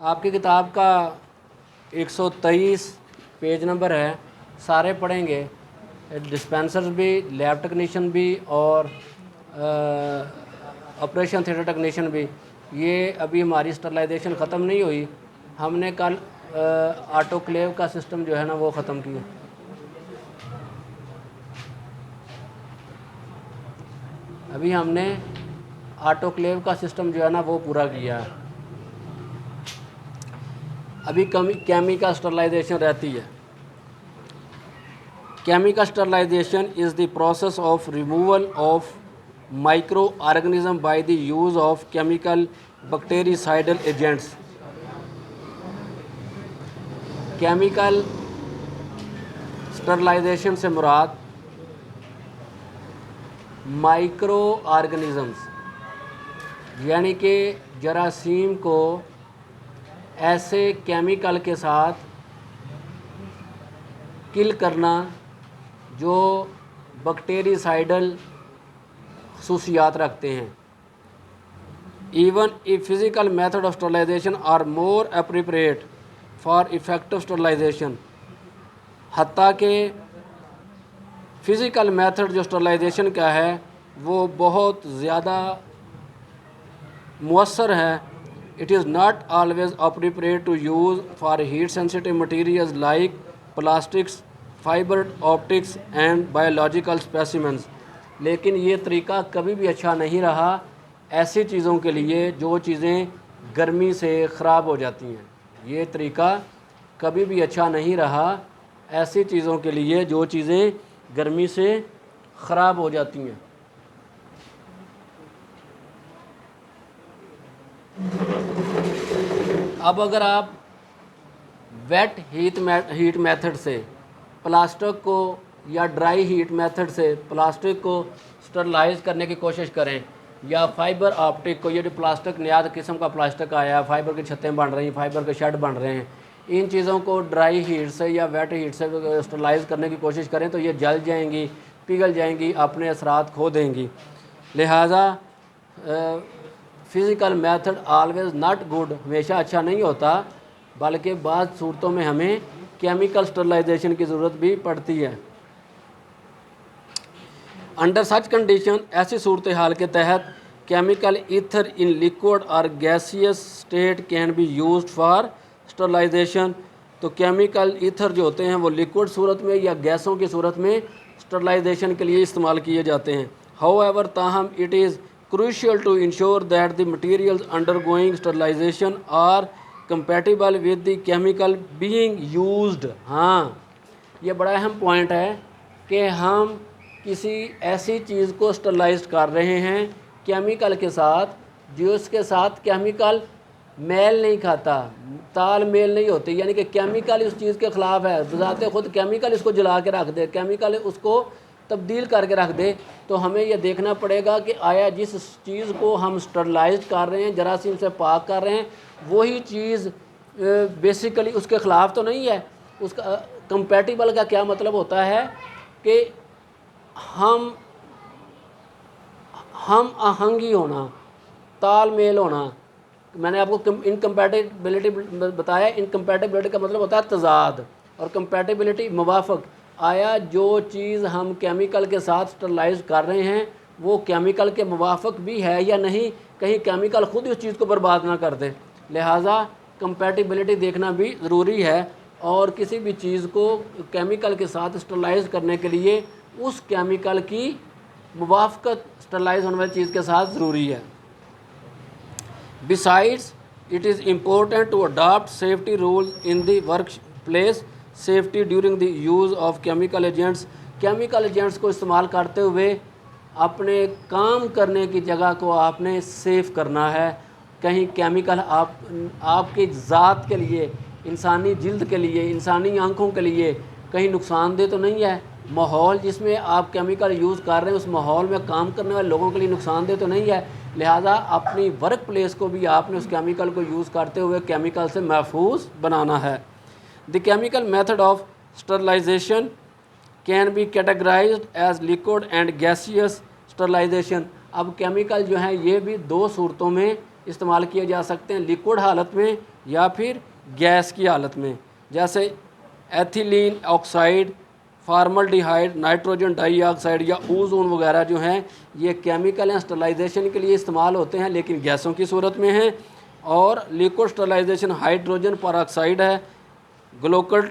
आपकी किताब का 123 पेज नंबर है, सारे पढ़ेंगे, डिस्पेंसर्स भी, लैब टेक्नीशियन भी और ऑपरेशन थिएटर टेक्नीशियन भी। ये अभी हमारी स्टरलाइजेशन ख़त्म नहीं हुई, हमने कल ऑटोक्लेव का सिस्टम जो है ना वो ख़त्म किया। अभी हमने ऑटोक्लेव का सिस्टम जो है ना वो पूरा किया है। अभी केमिकल स्टरलाइजेशन रहती है। Chemical sterilisation is the process of removal of micro organism by the use of chemical bactericidal agents. Chemical sterilisation से मुराद माइक्रो ऑर्गेनिजम्स यानी कि जरासीम को ऐसे केमिकल के साथ किल करना जो बैक्टीरिसाइडल खसूसियात रखते हैं। Even a physical method of sterilisation are more appropriate for effective sterilisation. हत्ता कि फ़िज़िकल मेथड जो स्टरलाइजेशन का है वो बहुत ज़्यादा मुअस्सर है। It is not always appropriate to use for heat sensitive materials like plastics, fibre optics and biological specimens. लेकिन ये तरीका कभी भी अच्छा नहीं रहा ऐसी चीज़ों के लिए जो चीज़ें गर्मी से ख़राब हो जाती हैं। ये तरीका कभी भी अच्छा नहीं रहा ऐसी चीज़ों के लिए जो चीज़ें गर्मी से ख़राब हो जाती हैं। अब अगर आप वेट हीट मेथड से प्लास्टिक को या ड्राई हीट मेथड से प्लास्टिक को स्टरलाइज करने की कोशिश करें या फाइबर ऑप्टिक को, ये जो प्लास्टिक नया किस्म का प्लास्टिक आया, फाइबर की छतें बन रही हैं, फाइबर के शेड बन रहे हैं, इन चीज़ों को ड्राई हीट से या वेट हीट से स्टरलाइज करने की कोशिश करें तो ये जल जाएंगी, पिघल जाएंगी, अपने असरात खो देंगी। लिहाजा physical method always not good, हमेशा अच्छा नहीं होता, बल्कि बाद सूरतों में हमें केमिकल स्टरलाइजेशन की ज़रूरत भी पड़ती है। अंडर सच कंडीशन, ऐसी सूरत हाल के तहत केमिकल ईथर इन लिक्विड और gaseous state can be used for sterilisation. तो केमिकल ईथर जो होते हैं वो लिक्विड सूरत में या गैसों की सूरत में स्टरलाइजेशन के लिए इस्तेमाल किए जाते हैं। हाउएवर, ताहम it is crucial to ensure that the materials undergoing sterilization are compatible with the chemical being used. हाँ, ये बड़ा अहम पॉइंट है कि हम किसी ऐसी चीज़ को स्टरलाइज कर रहे हैं केमिकल के साथ जो उसके साथ केमिकल मेल नहीं खाता, ताल मेल नहीं होती, यानी कि केमिकल उस चीज़ के ख़िलाफ़ है, बजाते खुद केमिकल इसको जला के रख दे, केमिकल उसको तब्दील करके रख दे। तो हमें यह देखना पड़ेगा कि आया जिस चीज़ को हम स्टरलाइज कर रहे हैं, जरासीम से पाक कर रहे हैं, वही चीज़ बेसिकली उसके ख़िलाफ़ तो नहीं है। उसका कंपैटिबल का क्या मतलब होता है कि हम आहंगी होना, तालमेल होना। मैंने आपको इनकम्पैटिबिलिटी बताया, इनकम्पैटिबिलिटी का मतलब होता है तज़ाद और कंपैटिबिलिटी मुवाफ़क। आया जो चीज़ हम केमिकल के साथ स्टरलाइज कर रहे हैं वो केमिकल के मुवाफ़क भी है या नहीं, कहीं केमिकल ख़ुद उस चीज़ को बर्बाद ना कर दे। लिहाजा कंपैटिबिलिटी देखना भी ज़रूरी है और किसी भी चीज़ को केमिकल के साथ स्टरलाइज करने के लिए उस केमिकल की मुवाफ़क़त स्टरलाइज होने वाली चीज़ के साथ ज़रूरी है। Besides, it is important to adopt safety rules in the workplace safety during the use of chemical agents। Chemical agents को इस्तेमाल करते हुए अपने काम करने की जगह को आपने सेफ करना है। कहीं केमिकल आपकी ज़ात के लिए, इंसानी जिल्द के लिए, इंसानी आँखों के लिए कहीं नुकसानदेह तो नहीं है। माहौल जिसमें आप केमिकल यूज़ कर रहे हैं उस माहौल में काम करने वाले लोगों के लिए नुकसानदेह तो नहीं है। लिहाजा अपनी वर्क प्लेस को भी आपने उस केमिकल को यूज़ करते हुए केमिकल से महफूज बनाना है। The chemical method of sterilisation can be categorised as liquid and gaseous sterilisation. अब केमिकल जो हैं ये भी दो सूरतों में इस्तेमाल किए जा सकते हैं, लिक्विड हालत में या फिर गैस की हालत में, जैसे ethylene oxide, formaldehyde, nitrogen dioxide या ओजोन वगैरह जो हैं ये केमिकल हैं स्टरलाइजेशन के लिए इस्तेमाल होते हैं लेकिन गैसों की सूरत में हैं। और लिक्विड स्टरलाइजेशन हाइड्रोजन परऑक्साइड है, ग्लूकोल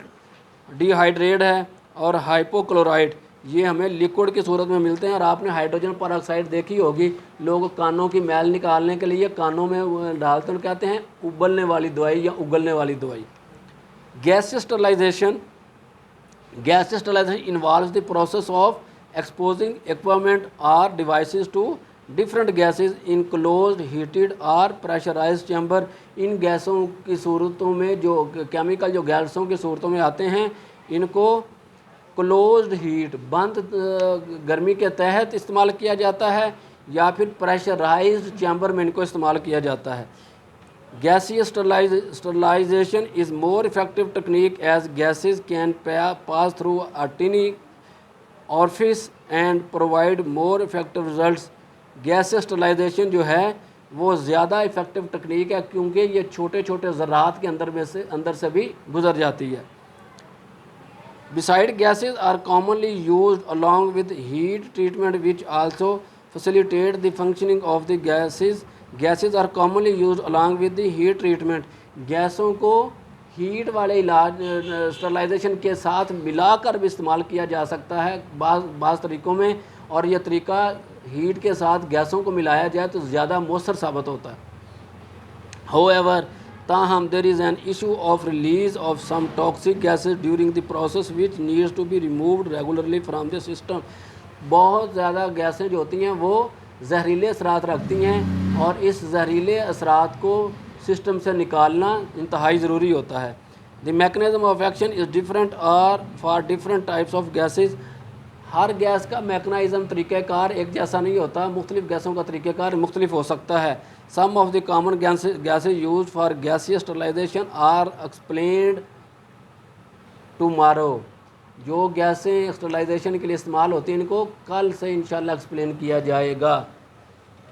डिहाइड्रेट है और हाइपोक्लोराइड, ये हमें लिक्विड की सूरत में मिलते हैं। और आपने हाइड्रोजन परऑक्साइड देखी होगी, लोग कानों की मैल निकालने के लिए कानों में डालते हैं, कहते हैं उबलने वाली दवाई या उगलने वाली दवाई। Gas sterilisation involves the process of exposing equipment or devices to different gases in closed, heated or pressurized chamber। इन गैसों की सूरतों में जो केमिकल जो गैसों की सूरतों में आते हैं इनको क्लोज्ड हीट, बंद गर्मी के तहत इस्तेमाल किया जाता है या फिर प्रेशराइज्ड चैम्बर में इनको इस्तेमाल किया जाता है। Gaseous sterilization is more effective technique as gases can pass through a tiny orifice and provide more effective results। Gaseous sterilization जो है वो ज़्यादा इफ़ेक्टिव टेक्निक है क्योंकि ये छोटे छोटे ज़रात के अंदर से भी गुजर जाती है। Beside gases are commonly used along with heat treatment which also facilitate the functioning of the gases। Gases are commonly used along with the heat treatment। गैसों को हीट वाले इलाज स्टरलाइजेशन के साथ मिलाकर भी इस्तेमाल किया जा सकता है बाज़ तरीक़ों में, और यह तरीक़ा हीट के साथ गैसों को मिलाया जाए तो ज़्यादा मौसर साबित होता है। However, ताहम there is an issue of release of some toxic gases during the process which needs to be removed regularly from the system. बहुत ज़्यादा गैसें जो होती हैं वो जहरीले असरात रखती हैं और इस जहरीले असरात को सिस्टम से निकालना इंतहाई ज़रूरी होता है। The mechanism of action is different और for different types of gases. हर गैस का मैकेनिज़्म तरीक़ाकार एक जैसा नहीं होता, मुख्तलिफ़ गैसों का तरीक़ाकार मुख्तलिफ हो सकता है। Some of the common gases use for gaseous sterilization are explained tomorrow. जो गैसें स्टरलाइजेशन के लिए इस्तेमाल होती हैं इनको कल से इंशाल्लाह एक्सप्लेन किया जाएगा।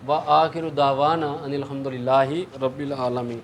व आखिर दावाना अनिल हम्दुलिल्लाहि रब्बिल आलमीन।